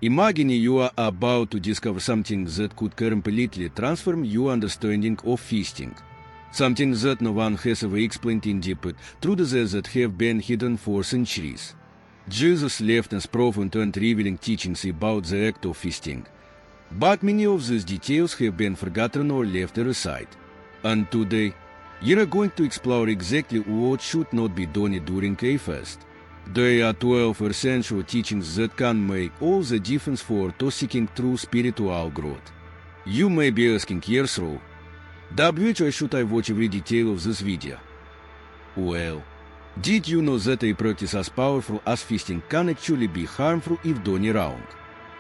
Imagine you are about to discover something that could completely transform your understanding of feasting. Something that no one has ever explained in depth, truths that have been hidden for centuries. Jesus left us profound and revealing teachings about the act of feasting. But many of these details have been forgotten or left aside. And today, we are going to explore exactly what should not be done during a fast. There are 12 essential teachings that can make all the difference for seeking true spiritual growth. You may be asking, yes, Ro, why should I watch every detail of this video? Well, did you know that a practice as powerful as feasting can actually be harmful if done wrong?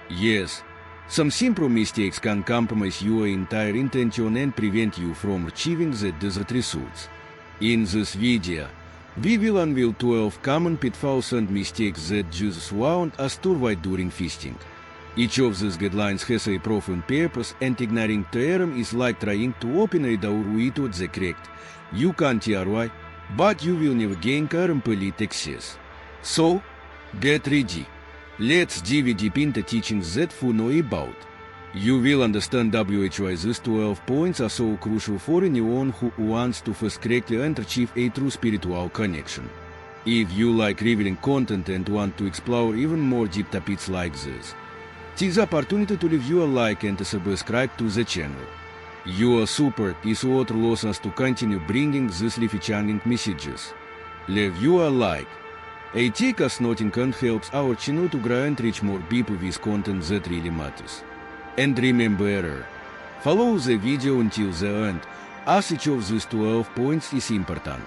Yes, some simple mistakes can compromise your entire intention and prevent you from achieving the desired results. In this video, we will unveil 12 common pitfalls and mistakes that Jesus warned us to avoid during feasting. Each of these guidelines has a profound purpose, and ignoring them is like trying to open a door without the correct. You can't hear why, but you will never gain complete access. So, get ready. Let's dive deep into teachings that you know about. You will understand why these 12 points are so crucial for anyone who wants to first correctly and achieve a true spiritual connection. If you like revealing content and want to explore even more deep topics like this, take the opportunity to leave you a like and to subscribe to the channel. Your support is what allows us to continue bringing these life-changing messages. Leave you a like. A take us noting and helps our channel to grow and reach more people with content that really matters. And remember, follow the video until the end, as each of these 12 points is important.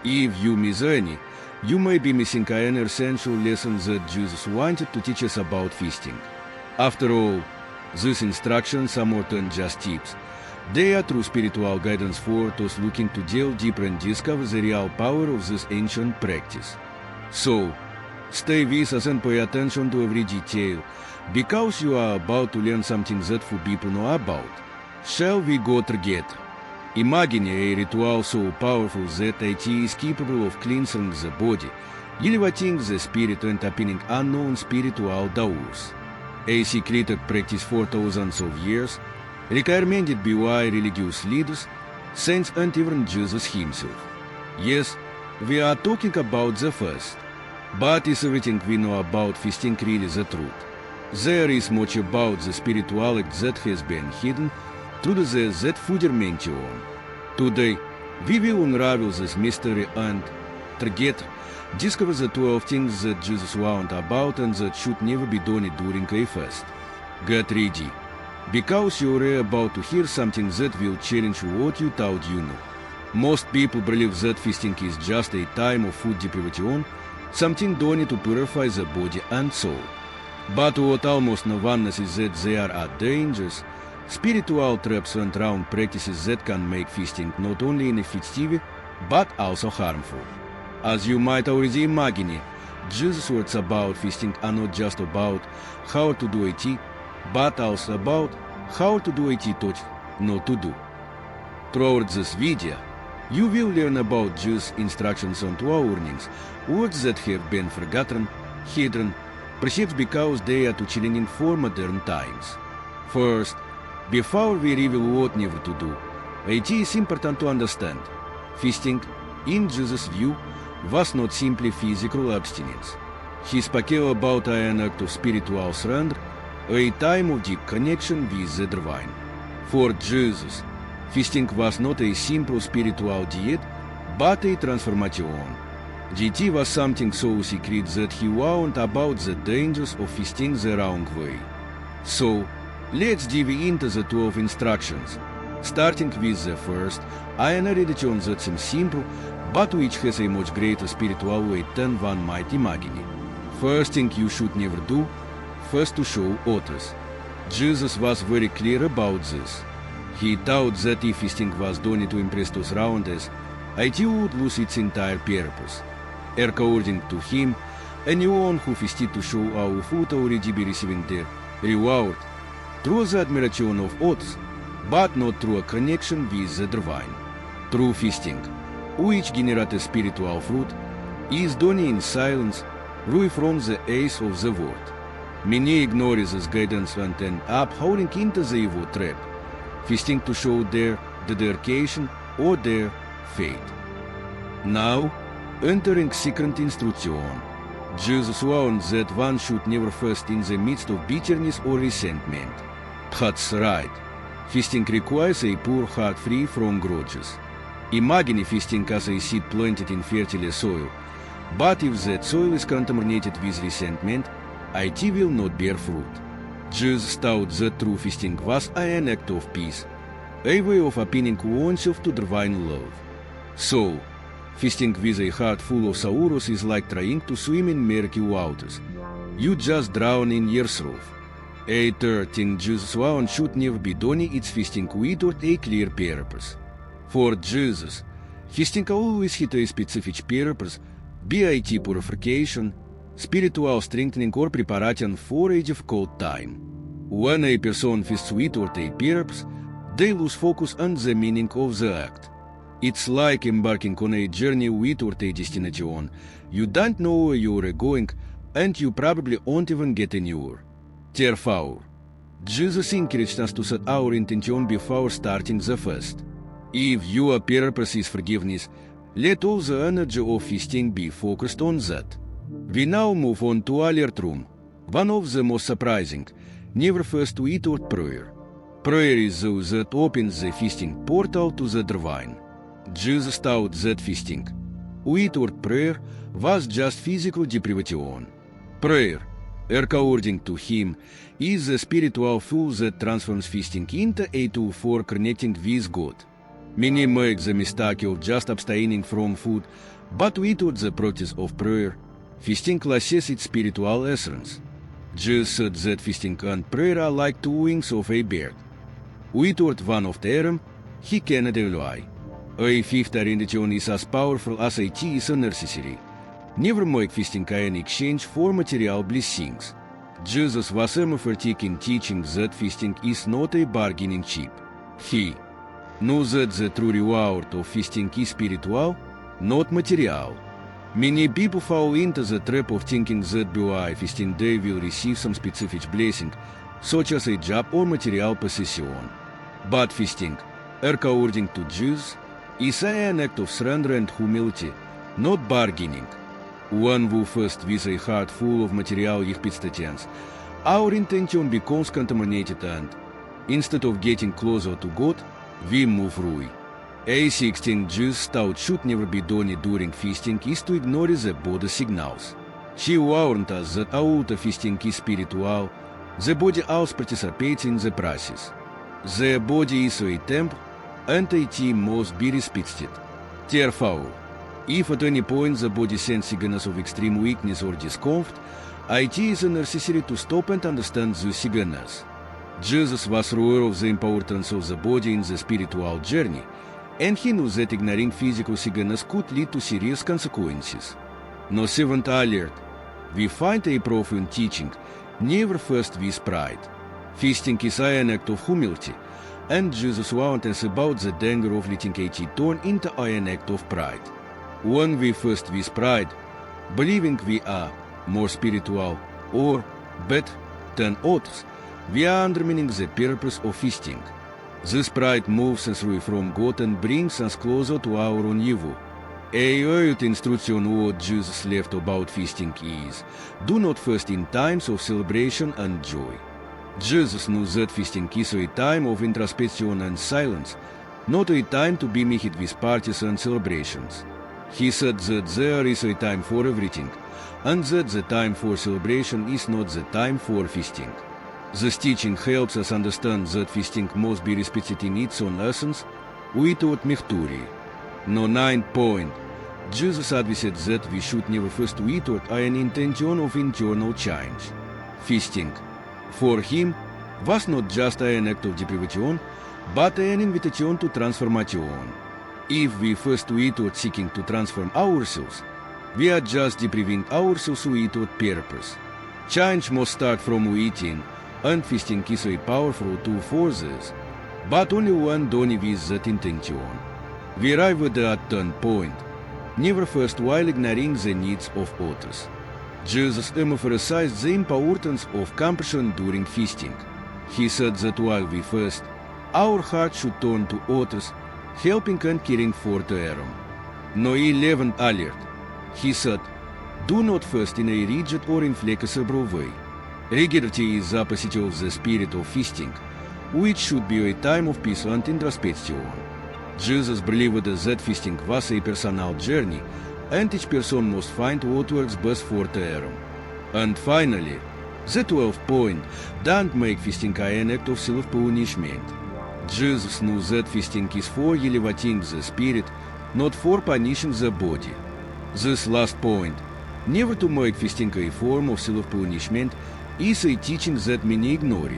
If you miss any, you may be missing an essential lesson that Jesus wanted to teach us about feasting. After all, these instructions are more than just tips. They are true spiritual guidance for those looking to delve deeper and discover the real power of this ancient practice. So, stay with us and pay attention to every detail, because you are about to learn something that few people know about. Shall we go together? Imagine a ritual so powerful that it is capable of cleansing the body, elevating the spirit and opening unknown spiritual doors. A secreted practice for thousands of years, recommended by religious leaders, saints and even Jesus himself. Yes, we are talking about the fast. But is everything we know about feasting really the truth? There is much about the spirituality that has been hidden through that further mention. Today, we will unravel this mystery and, together, discover the 12 things that Jesus warned about and that should never be done during a fast. Get ready, because you are about to hear something that will challenge what you thought you knew. Most people believe that feasting is just a time of food deprivation, something done to purify the body and soul. But what almost no one knows is that there are dangerous, spiritual traps and wrong practices that can make feasting not only ineffective, but also harmful. As you might already imagine, Jesus' words about feasting are not just about how to do it, but also about how to do it not to do. Throughout this video, you will learn about Jesus' instructions on 12 warnings, words that have been forgotten, hidden, perhaps because they are too challenging for modern times. First, before we reveal what never to do, it is important to understand, feasting, in Jesus' view, was not simply physical abstinence. He spoke about an act of spiritual surrender, a time of deep connection with the divine. For Jesus, feasting was not a simple spiritual diet, but a transformation. GT was something so secret that he warned about the dangers of feasting the wrong way. So, let's dive into the 12 instructions, starting with the first, an religion that seems simple, but which has a much greater spiritual weight than one might imagine. First thing you should never do, first to show others. Jesus was very clear about this. He taught that if feasting was done to impress those around us, it would lose its entire purpose. According to him, anyone who feasted to show off would already be receiving their reward through the admiration of others, but not through a connection with the divine. True feasting, which generates spiritual fruit, is done in silence, away from the eyes of the world. Many ignores his guidance and then upholding into the evil trap, feasting to show their dedication or their faith. Now, entering second instruction, Jesus warned that one should never fast in the midst of bitterness or resentment. That's right. Feasting requires a poor heart free from grudges. Imagine feasting as a seed planted in fertile soil, but if that soil is contaminated with resentment, it will not bear fruit. Jesus taught that true feasting was an act of peace, a way of appealing oneself to divine love. So, feasting with a heart full of sorrows is like trying to swim in murky waters. You just drown in yourself. A third thing Jesus warned should never be done is feasting without a clear purpose. For Jesus, feasting always had a specific purpose, be it purification, spiritual strengthening or preparation for a difficult time. When a person feasts without a purpose, they lose focus on the meaning of the act. It's like embarking on a journey without a destination. You don't know where you're going, and you probably won't even get anywhere. Therefore, Jesus encouraged us to set our intention before starting the fast. If your purpose is forgiveness, let all the energy of feasting be focused on that. We now move on to alert room, one of the most surprising, never fast without prayer. Prayer is those that opens the feasting portal to the divine. Jesus taught that feasting without prayer was just physical deprivation. Prayer, according to him, is the spiritual fuel that transforms feasting into a tool for connecting with God. Many make the mistake of just abstaining from food, but without the practice of prayer, feasting loses its spiritual essence. Jesus said that feasting and prayer are like two wings of a bird. Without one of them, he cannot fly. A fifth orientation is as powerful as it is necessary. Never make feasting an exchange for material blessings. Jesus was emphatic in teaching that feasting is not a bargaining chip. He knew that the true reward of feasting is spiritual, not material. Many people fall into the trap of thinking that by feasting they will receive some specific blessing, such as a job or material possession. But feasting, according to Jesus, is an act of surrender and humility, not bargaining. When we fast with a heart full of material expectations, our intention becomes contaminated and, instead of getting closer to God, we move away. A sixth thing Jesus taught should never be done during feasting is to ignore the body signals. He warned us that although feasting is spiritual, the body also participates in the process. The body is a temple, and it must be respected. Therefore, if at any point the body sends signals of extreme weakness or discomfort, it is necessary to stop and understand those signals. Jesus was aware of the importance of the body in the spiritual journey, and he knew that ignoring physical signals could lead to serious consequences. No seventh alert, we find a profound teaching, never fast with pride. Feasting is an act of humility, and Jesus warned us about the danger of letting it turn into an act of pride. When we fast with pride, believing we are more spiritual or better than others, we are undermining the purpose of feasting. This pride moves us away from God and brings us closer to our own evil. A eighth instruction what Jesus left about feasting is, do not fast in times of celebration and joy. Jesus knew that feasting is a time of introspection and silence, not a time to be mixed with parties and celebrations. He said that there is a time for everything, and that the time for celebration is not the time for feasting. This teaching helps us understand that feasting must be respected in its own essence, without mixture. No ninth point, Jesus advised that we should never fast without an intention of internal change. Feasting, for him, was not just an act of deprivation, but an invitation to transformation. If we fast without seeking to transform ourselves, we are just depriving ourselves without purpose. Change must start from within, and feasting is a powerful tool for this, but only when done with that intention. We arrive at that point, never fast while ignoring the needs of others. Jesus emphasized the importance of compassion during feasting. He said that while we fast, our heart should turn to others, helping and caring for them. No 11 alert. He said, do not fast in a rigid or inflexible way. Regularity is the opposite of the spirit of feasting, which should be a time of peace and introspection. Jesus believed that feasting was a personal journey, and each person must find what works best for them. And finally, the 12th point, don't make feasting an act of self-punishment. Jesus knew that feasting is for elevating the spirit, not for punishing the body. This last point, never to make feasting a form of self-punishment, is a teaching that many ignore.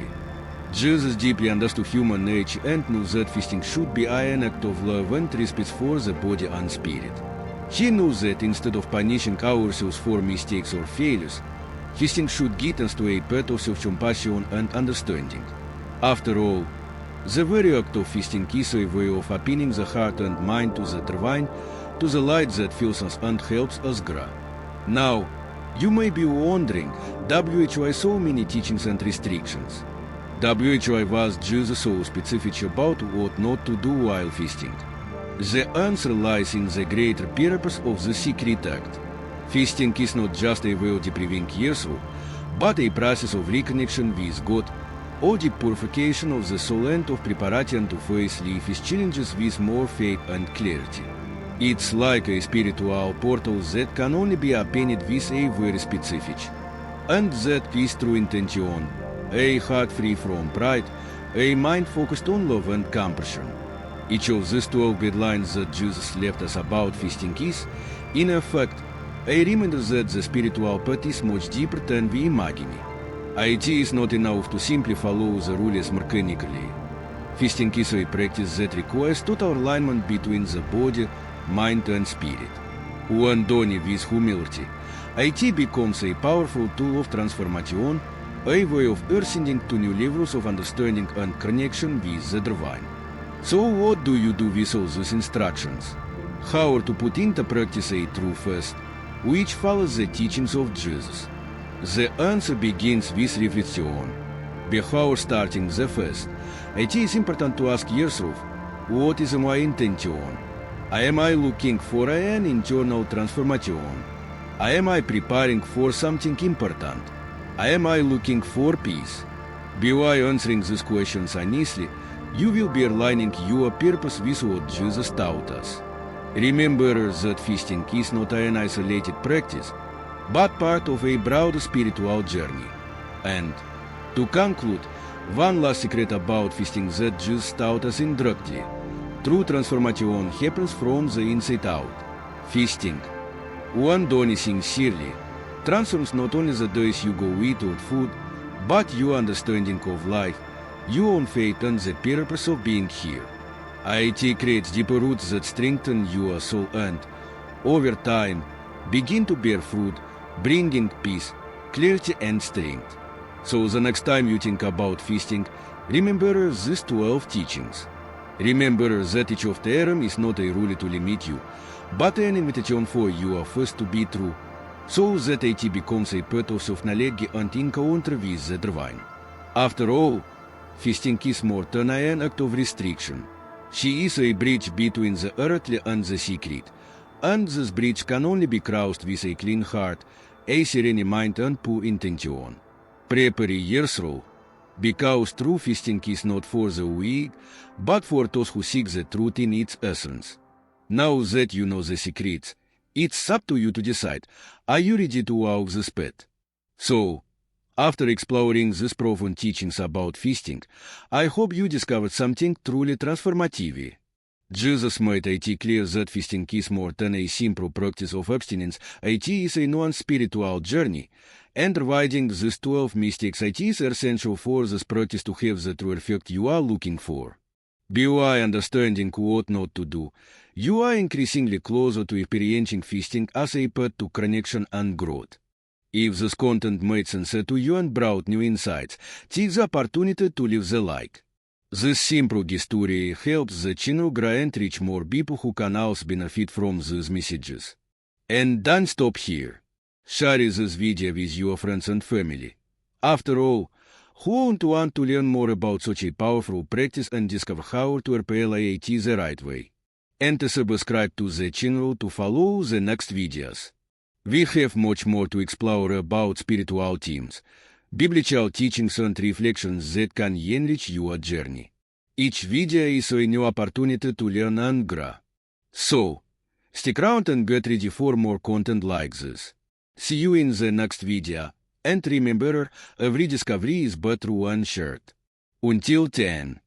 Jesus deeply understood human nature and knew that feasting should be an act of love and respect for the body and spirit. He knew that instead of punishing ourselves for mistakes or failures, feasting should guide us to a path of self-compassion and understanding. After all, the very act of feasting is a way of opening the heart and mind to the divine, to the light that fills us and helps us grow. Now, you may be wondering, why so many teachings and restrictions? Why was Jesus so specific about what not to do while feasting? The answer lies in the greater purpose of the secret act. Feasting is not just a way of depriving yourself, but a process of reconnection with God, or the purification of the soul and of preparation to face life's challenges with more faith and clarity. It's like a spiritual portal that can only be opened with a very specific, and that is true intention, a heart free from pride, a mind focused on love and compassion. Each of these 12 guidelines that Jesus left us about feasting is, in effect, a reminder that the spiritual path is much deeper than we imagine. It is not enough to simply follow the rules mechanically. Feasting is a practice that requires total alignment between the body, mind and spirit. When done with humility, it becomes a powerful tool of transformation, a way of ascending to new levels of understanding and connection with the divine. So what do you do with all these instructions? How to put into practice a true fast, which follows the teachings of Jesus? The answer begins with reflection. Before starting the fast, it is important to ask yourself, what is my intention? Am I looking for an internal transformation? Am I preparing for something important? Am I looking for peace? By answering these questions honestly, you will be aligning your purpose with what Jesus taught us. Remember that feasting is not an isolated practice, but part of a broader spiritual journey. And, to conclude, one last secret about feasting that Jesus taught us indirectly. True transformation happens from the inside out. Feasting, when done sincerely, transforms not only the days you go without food, but your understanding of life, your own faith and the purpose of being here. IT creates deeper roots that strengthen your soul and, over time, begin to bear fruit, bringing peace, clarity and strength. So the next time you think about feasting, remember these 12 teachings. Remember that each of them is not a rule to limit you, but an invitation for your fast to be true, so that it becomes a path of self-knowledge and encounter with the divine. After all, feasting is more than an act of restriction. She is a bridge between the earthly and the secret, and this bridge can only be crossed with a clean heart, a serene mind and pure intention. Prepare yourself, because true feasting is not for the weak, but for those who seek the truth in its essence. Now that you know the secrets, it's up to you to decide, are you ready to walk this path? So, after exploring these profound teachings about feasting, I hope you discovered something truly transformative. Jesus made it clear that feasting is more than a simple practice of abstinence, it is a non-spiritual journey, and avoiding these 12 mistakes it is essential for this practice to have the true effect you are looking for. By understanding what not to do, you are increasingly closer to experiencing feasting as a path to connection and growth. If this content made sense to you and brought new insights, take the opportunity to leave the like. This simple history helps the channel grow and reach more people who can also benefit from these messages. And don't stop here. Share this video with your friends and family. After all, who won't want to learn more about such a powerful practice and discover how to repel IIT the right way? And subscribe to the channel to follow the next videos. We have much more to explore about spiritual themes, biblical teachings and reflections that can enrich your journey. Each video is a new opportunity to learn and grow. So, stick around and get ready for more content like this. See you in the next video, and remember, every discovery is but one shared. Until then.